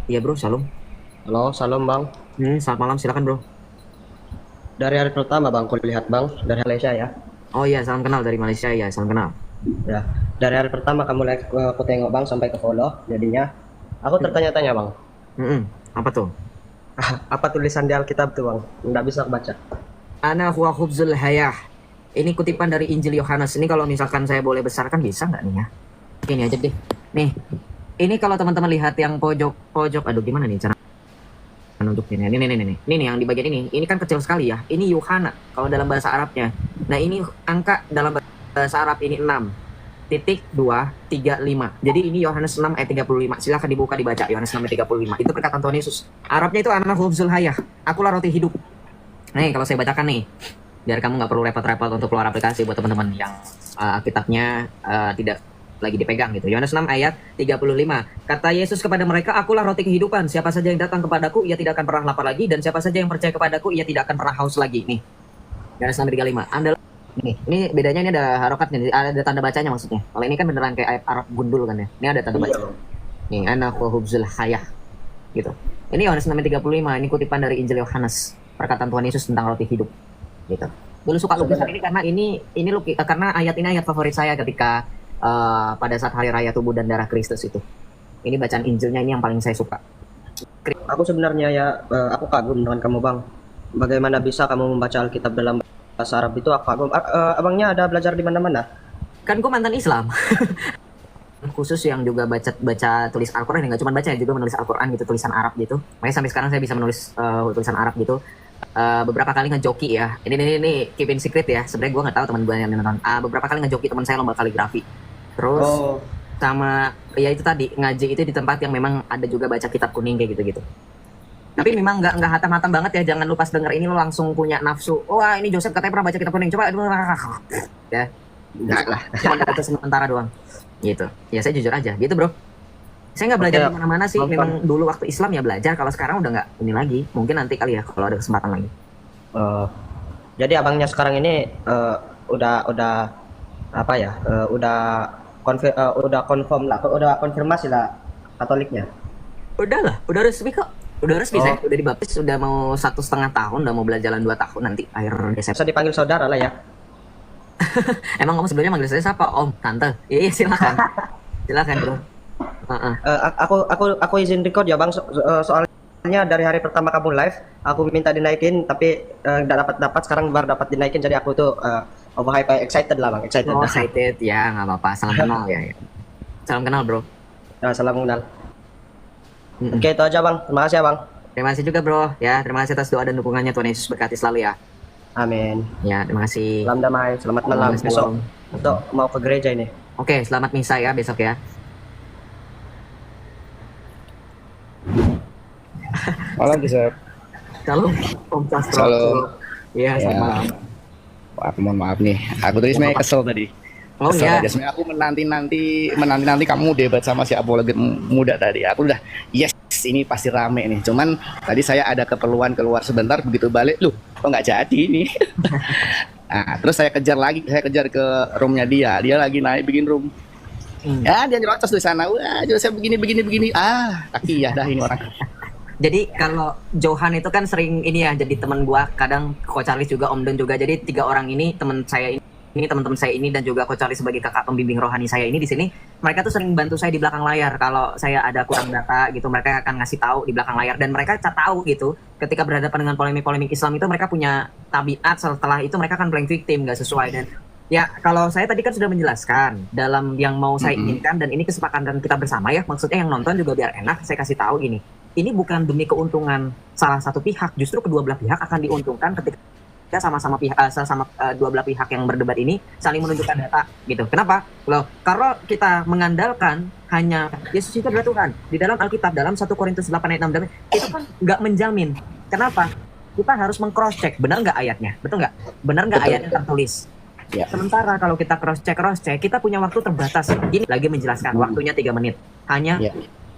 Iya bro, salam. Halo, salam bang. Selamat malam, silakan bro. Dari hari pertama bang, aku lihat bang, dari Malaysia ya. Oh iya, salam kenal dari Malaysia ya, salam kenal. Ya, dari hari pertama kamu like, aku tengok bang sampai ke follow, jadinya aku tertanya-tanya bang. Apa tuh? Apa tulisan di Alkitab tuh bang? Nggak bisa aku baca. Ana huwa khubzul hayah. Ini kutipan dari Injil Yohanes. Ini kalau misalkan saya boleh besarkan bisa nggak nih ya? Ini aja deh. Nih, ini kalau teman-teman lihat yang pojok, aduh gimana nih cara nunjukinnya? Ini nih yang di bagian ini. Ini kan kecil sekali ya. Ini Yohana kalau dalam bahasa Arabnya. Nah ini angka dalam bahasa Arab ini 6.235. Jadi ini Yohanes 6 ayat 35. Silahkan dibuka dibaca Yohanes 6 ayat 35. Itu perkataan Tuhan Yesus. Arabnya itu ana khubzul hayah. Akulah roti hidup. Nih kalau saya bacakan nih, biar kamu nggak perlu repot-repot untuk keluar aplikasi buat teman-teman yang kitabnya tidak lagi dipegang gitu. Yohanes 6 ayat 35. Kata Yesus kepada mereka, akulah roti kehidupan. Siapa saja yang datang kepadaku, ia tidak akan pernah lapar lagi. Dan siapa saja yang percaya kepadaku, ia tidak akan pernah haus lagi. Nih, Yohanes 6 ayat 35. Anda ini bedanya, ini ada harokatnya, ada tanda bacanya maksudnya. Kalau ini kan beneran kayak ayat Arab gundul kan ya. Ini ada tanda baca. Nih, ana khubzul hayah gitu. Ini Yohanes 6 ayat 35. Ini kutipan dari Injil Yohanes. Perkataan Tuhan Yesus tentang roti hidup. Gitu. Dulu suka lukisan ini karena ini karena ayat ini ayat favorit saya ketika pada saat hari raya tubuh dan darah Kristus itu. Ini bacaan Injilnya ini yang paling saya suka. Aku sebenarnya ya, aku kagum dengan kamu bang. Bagaimana bisa kamu membaca Alkitab dalam bahasa Arab itu? Aku kagum. Abangnya ada belajar di mana-mana? Kan gue mantan Islam. Khusus yang juga baca tulis Al-Quran, nggak cuma baca ya, juga menulis Al-Quran gitu, tulisan Arab gitu. Makanya sampai sekarang saya bisa menulis tulisan Arab gitu. Beberapa kali ngejoki ya. Ini keep in secret ya. Sebenarnya gue nggak tahu teman gue yang nonton. Beberapa kali ngejoki teman saya lomba kaligrafi. Terus sama ya itu tadi ngaji itu di tempat yang memang ada juga baca kitab kuning kayak gitu-gitu. Tapi memang nggak hatam-hatam banget ya. Jangan lupa denger ini lo langsung punya nafsu. Wah ini Joseph katanya pernah baca kitab kuning. Coba ya. Enggak lah. Cuma ada sementara doang. Gitu. Ya saya jujur aja. Gitu bro. Saya nggak belajar di mana-mana sih. Memang dulu waktu Islam ya belajar. Kalau sekarang udah nggak ini lagi. Mungkin nanti kali ya kalau ada kesempatan lagi. Jadi abangnya sekarang ini udah apa ya? Udah confirm lah. Udah konfirmasi lah Katoliknya. Udah resmi kok. Udah resmi saya. Udah dibaptis. Udah mau 1,5 tahun. Udah mau berjalan 2 tahun nanti akhir Desember. Bisa dipanggil saudara lah ya. Emang kamu sebelumnya manggil saya siapa? Om, tante. Iya silakan. Silakan bro. Aku izin record ya bang, soalnya dari hari pertama kamu live aku minta dinaikin tapi nggak dapat sekarang baru dapat dinaikin, jadi aku tuh overhype, excited lah bang, excited. Excited ya, nggak apa-apa. Salam kenal ya. Salam kenal bro. Salam kenal. Oke itu aja bang, terima kasih ya bang. Terima kasih juga bro ya, terima kasih atas doa dan dukungannya. Tuhan Yesus berkati selalu ya. Amin. Ya terima kasih. Salam damai, selamat malam. Besok untuk mau ke gereja ini. Oke, selamat misa ya besok ya. Malam Joseph. Shalom Om Castro. Shalom. Iya, selamat malam. Mohon maaf nih. Aku tadi sebenarnya kesel tadi. Oh iya. Sebenarnya aku menanti kamu debat sama si apologet muda tadi. Aku udah yes, ini pasti rame nih. Cuman tadi saya ada keperluan keluar sebentar, begitu balik, loh, kok nggak jadi nih. Nah, terus saya kejar ke roomnya dia. Dia lagi naik bikin room. Ya, dia nyerocos di sana. Wah, Joseph begini. Kaki ya dah ini orang. Jadi kalau Johan itu kan sering ini ya, jadi teman gua, kadang Coach Charlie juga, Om Don juga. Jadi 3 orang ini teman saya ini teman-teman saya ini dan juga Coach Charlie sebagai kakak pembimbing rohani saya ini di sini, mereka tuh sering bantu saya di belakang layar. Kalau saya ada kurang data gitu, mereka akan ngasih tahu di belakang layar, dan mereka tahu gitu ketika berhadapan dengan polemik-polemik Islam itu mereka punya tabiat, setelah itu mereka akan playing victim, nggak sesuai. Dan ya kalau saya tadi kan sudah menjelaskan dalam yang mau saya inginkan, dan ini kesepakatan kita bersama ya, maksudnya yang nonton juga biar enak, saya kasih tahu gini, ini bukan demi keuntungan salah satu pihak, justru kedua belah pihak akan diuntungkan ketika ketika sama-sama dua belah pihak yang berdebat ini saling menunjukkan data gitu. Kenapa? Loh, karena kita mengandalkan hanya Yesus itu adalah Tuhan di dalam Alkitab, dalam 1 Korintus 8 ayat 6 itu kan nggak menjamin. Kenapa? Kita harus meng-cross check, benar nggak ayatnya, betul nggak? Benar nggak ayatnya tertulis? Ya. Sementara kalau kita cross check, kita punya waktu terbatas. Gini lagi menjelaskan, waktunya 3 menit, hanya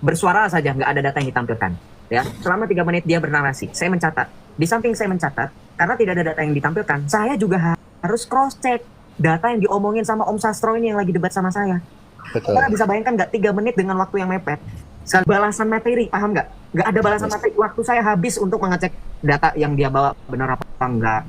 bersuara saja, nggak ada data yang ditampilkan. Ya, selama 3 menit dia bernarasi. Saya mencatat. Di samping saya mencatat, karena tidak ada data yang ditampilkan, saya juga harus cross check data yang diomongin sama Om Sastro ini yang lagi debat sama saya. Betul. Karena bisa bayangkan nggak 3 menit dengan waktu yang mepet. Balasan materi, paham nggak? Nggak ada balasan materi. Waktu saya habis untuk mengecek data yang dia bawa benar apa enggak,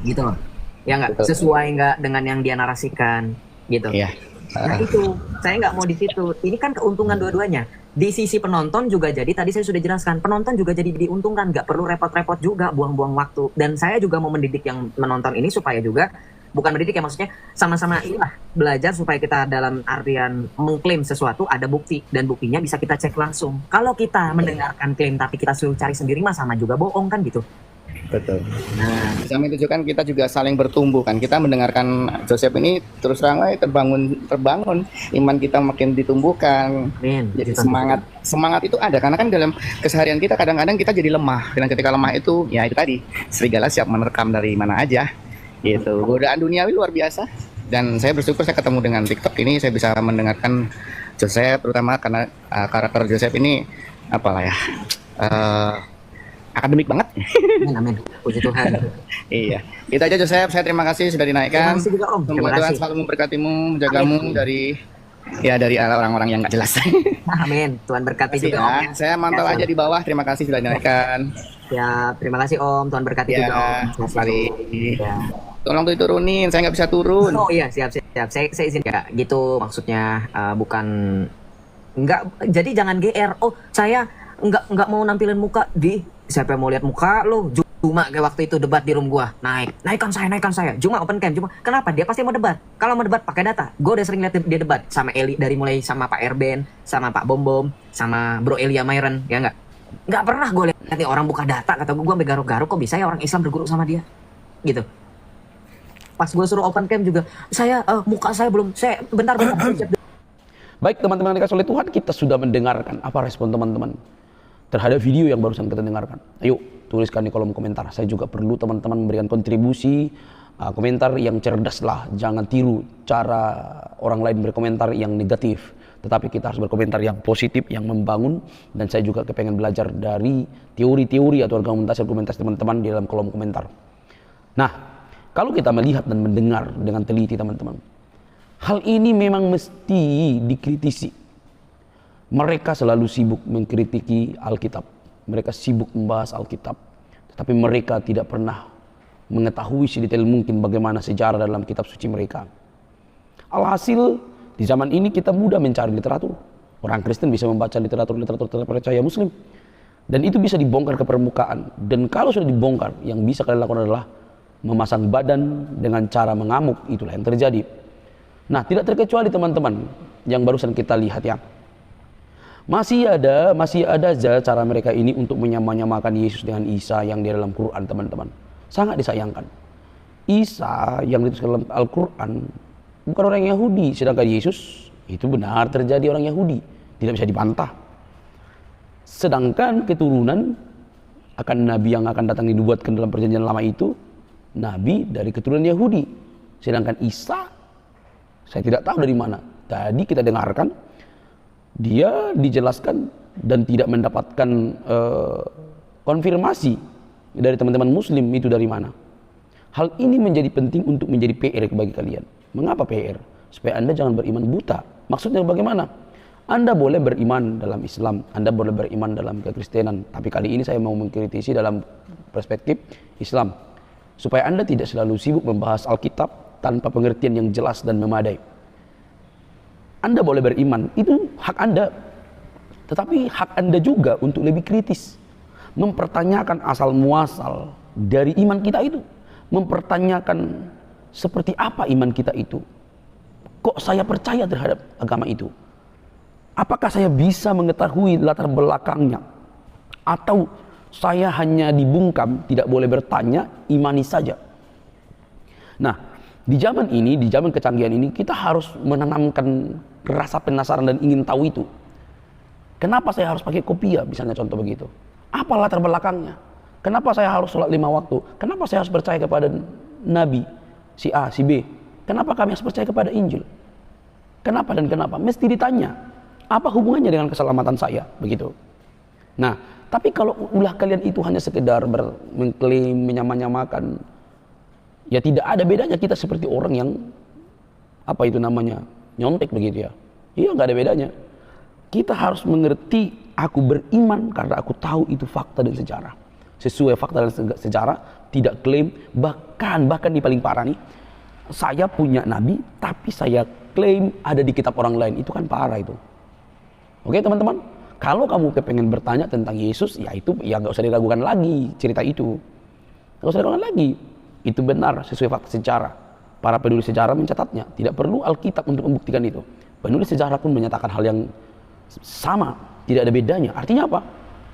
gitu loh. Ya nggak sesuai nggak dengan yang dia narasikan, gitu. Iya. Nah itu, saya nggak mau di situ. Ini kan keuntungan dua-duanya. Di sisi penonton juga jadi, tadi saya sudah jelaskan, penonton juga jadi diuntungkan, nggak perlu repot-repot juga, buang-buang waktu. Dan saya juga mau mendidik yang menonton ini supaya juga, bukan mendidik ya maksudnya, sama-sama inilah belajar supaya kita dalam artian mengklaim sesuatu ada bukti, dan buktinya bisa kita cek langsung. Kalau kita mendengarkan klaim tapi kita suruh cari sendiri mah sama juga bohong kan gitu. Betul. Nah, di samping itu kan kita juga saling bertumbuh kan. Kita mendengarkan Joseph ini terus terang terbangun iman kita makin ditumbuhkan. Jadi semangat itu ada karena kan dalam keseharian kita kadang-kadang kita jadi lemah. Dan ketika lemah itu ya itu tadi serigala siap menerkam dari mana aja. Gitu. Godaan duniawi luar biasa. Dan saya bersyukur saya ketemu dengan TikTok ini, saya bisa mendengarkan Joseph terutama karena karakter Joseph ini apalah ya. Akademik banget. Amin. Puji Tuhan. Iya. Itu aja Joseph, saya terima kasih sudah dinaikkan. Terima kasih juga Om. Semoga Tuhan selalu memberkatimu, menjagamu dari orang-orang yang nggak jelas. Amin. Tuhan berkati juga Om. Saya mantau aja di bawah. Terima kasih sudah dinaikkan. Ya, terima kasih Om. Tuhan berkati juga Om. Sekali. Tolong diturunin, saya nggak bisa turun. Oh iya, siap. Saya izin ya. Gitu maksudnya bukan nggak. Jadi jangan GR. Oh, saya nggak mau nampilin muka di. Siapa yang mau lihat muka lo? Cuma kayak waktu itu debat di room gua. Naikkan saya. Cuma open cam. Cuma kenapa? Dia pasti mau debat. Kalau mau debat pakai data. Gua udah sering lihat dia debat sama Eli, dari mulai sama Pak Erben, sama Pak Bom, sama Bro Elia Myron, ya enggak? Nggak pernah gue lihat nih orang buka data, kata gue sampai garuk-garuk, kok bisa ya orang Islam berguru sama dia? Gitu. Pas gue suruh open cam juga, muka saya belum, bentar. Baik teman-teman yang dikasih oleh Tuhan, kita sudah mendengarkan apa respon teman-teman terhadap video yang barusan kita dengarkan. Ayo tuliskan di kolom komentar. Saya juga perlu teman-teman memberikan kontribusi komentar yang cerdas lah. Jangan tiru cara orang lain berkomentar yang negatif, tetapi kita harus berkomentar yang positif, yang membangun. Dan saya juga kepengen belajar dari teori-teori atau argumentasi teman-teman di dalam kolom komentar. Nah, kalau kita melihat dan mendengar dengan teliti teman-teman, hal ini memang mesti dikritisi. Mereka selalu sibuk mengkritiki Alkitab. Mereka sibuk membahas Alkitab. Tetapi mereka tidak pernah mengetahui sedetail mungkin bagaimana sejarah dalam kitab suci mereka. Alhasil, di zaman ini kita mudah mencari literatur. Orang Kristen bisa membaca literatur terpercaya Muslim. Dan itu bisa dibongkar ke permukaan. Dan kalau sudah dibongkar, yang bisa kalian lakukan adalah memasang badan dengan cara mengamuk. Itulah yang terjadi. Nah, tidak terkecuali teman-teman yang barusan kita lihat ya. Masih ada aja cara mereka ini untuk menyamakan Yesus dengan Isa yang di dalam Quran teman-teman. Sangat disayangkan. Isa yang dituliskan dalam Al-Quran bukan orang Yahudi, sedangkan Yesus itu benar terjadi orang Yahudi, tidak bisa dibantah. Sedangkan keturunan akan nabi yang akan datang dibuatkan dalam perjanjian lama itu nabi dari keturunan Yahudi. Sedangkan Isa saya tidak tahu dari mana. Tadi kita dengarkan dia dijelaskan dan tidak mendapatkan konfirmasi dari teman-teman Muslim itu dari mana. Hal ini menjadi penting untuk menjadi PR bagi kalian. Mengapa PR? Supaya Anda jangan beriman buta. Maksudnya bagaimana? Anda boleh beriman dalam Islam, Anda boleh beriman dalam kekristenan, tapi kali ini saya mau mengkritisi dalam perspektif Islam. Supaya Anda tidak selalu sibuk membahas Alkitab tanpa pengertian yang jelas dan memadai. Anda boleh beriman, itu hak Anda. Tetapi hak Anda juga untuk lebih kritis. Mempertanyakan asal muasal dari iman kita itu. Mempertanyakan seperti apa iman kita itu. Kok saya percaya terhadap agama itu? Apakah saya bisa mengetahui latar belakangnya? Atau saya hanya dibungkam, tidak boleh bertanya, imani saja. Nah, di zaman ini, di zaman kecanggihan ini, kita harus menanamkan rasa penasaran dan ingin tahu itu. Kenapa saya harus pakai kopiah, misalnya contoh begitu? Apa latar belakangnya? Kenapa saya harus sholat 5 waktu? Kenapa saya harus percaya kepada Nabi, si A, si B? Kenapa kami harus percaya kepada Injil? Kenapa dan kenapa? Mesti ditanya. Apa hubungannya dengan keselamatan saya? Begitu. Nah, tapi kalau ulah kalian itu hanya sekedar mengklaim, menyamakan, ya tidak ada bedanya kita seperti orang yang, apa itu namanya, nyontek begitu ya. Iya, nggak ada bedanya. Kita harus mengerti, aku beriman karena aku tahu itu fakta dan sejarah. Sesuai fakta dan sejarah, tidak klaim, bahkan di paling parah nih, saya punya nabi, tapi saya klaim ada di kitab orang lain. Itu kan parah itu. Oke teman-teman, kalau kamu kepengen bertanya tentang Yesus, ya itu ya nggak usah diragukan lagi cerita itu. Nggak usah diragukan lagi. Itu benar sesuai fakta sejarah. Para penulis sejarah mencatatnya. Tidak perlu Alkitab untuk membuktikan itu. Penulis sejarah pun menyatakan hal yang sama, tidak ada bedanya. Artinya apa?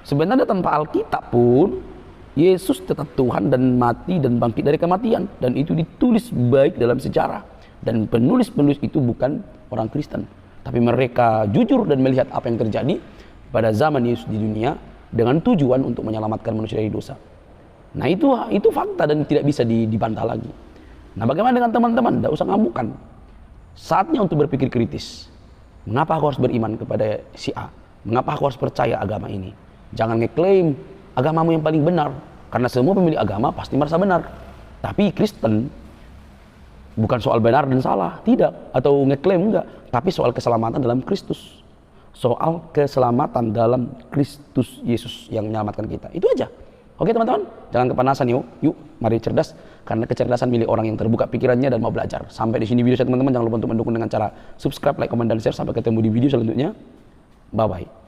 Sebenarnya tanpa Alkitab pun Yesus tetap Tuhan dan mati dan bangkit dari kematian, dan itu ditulis baik dalam sejarah. Dan penulis-penulis itu bukan orang Kristen, tapi mereka jujur dan melihat apa yang terjadi pada zaman Yesus di dunia dengan tujuan untuk menyelamatkan manusia dari dosa. Nah itu fakta dan tidak bisa dibantah lagi. Nah bagaimana dengan teman-teman? Tidak usah ngamukan. Saatnya untuk berpikir kritis. Mengapa aku harus beriman kepada si A? Mengapa aku harus percaya agama ini? Jangan ngeklaim agamamu yang paling benar, karena semua pemilik agama pasti merasa benar. Tapi Kristen bukan soal benar dan salah, tidak, atau ngeklaim enggak, tapi soal keselamatan dalam Kristus. Soal keselamatan dalam Kristus Yesus yang menyelamatkan kita. Itu aja. Oke teman-teman, jangan kepanasan yuk, mari cerdas, karena kecerdasan milik orang yang terbuka pikirannya dan mau belajar. Sampai di sini video saya teman-teman, jangan lupa untuk mendukung dengan cara subscribe, like, komen, dan share. Sampai ketemu di video selanjutnya. Bye bye.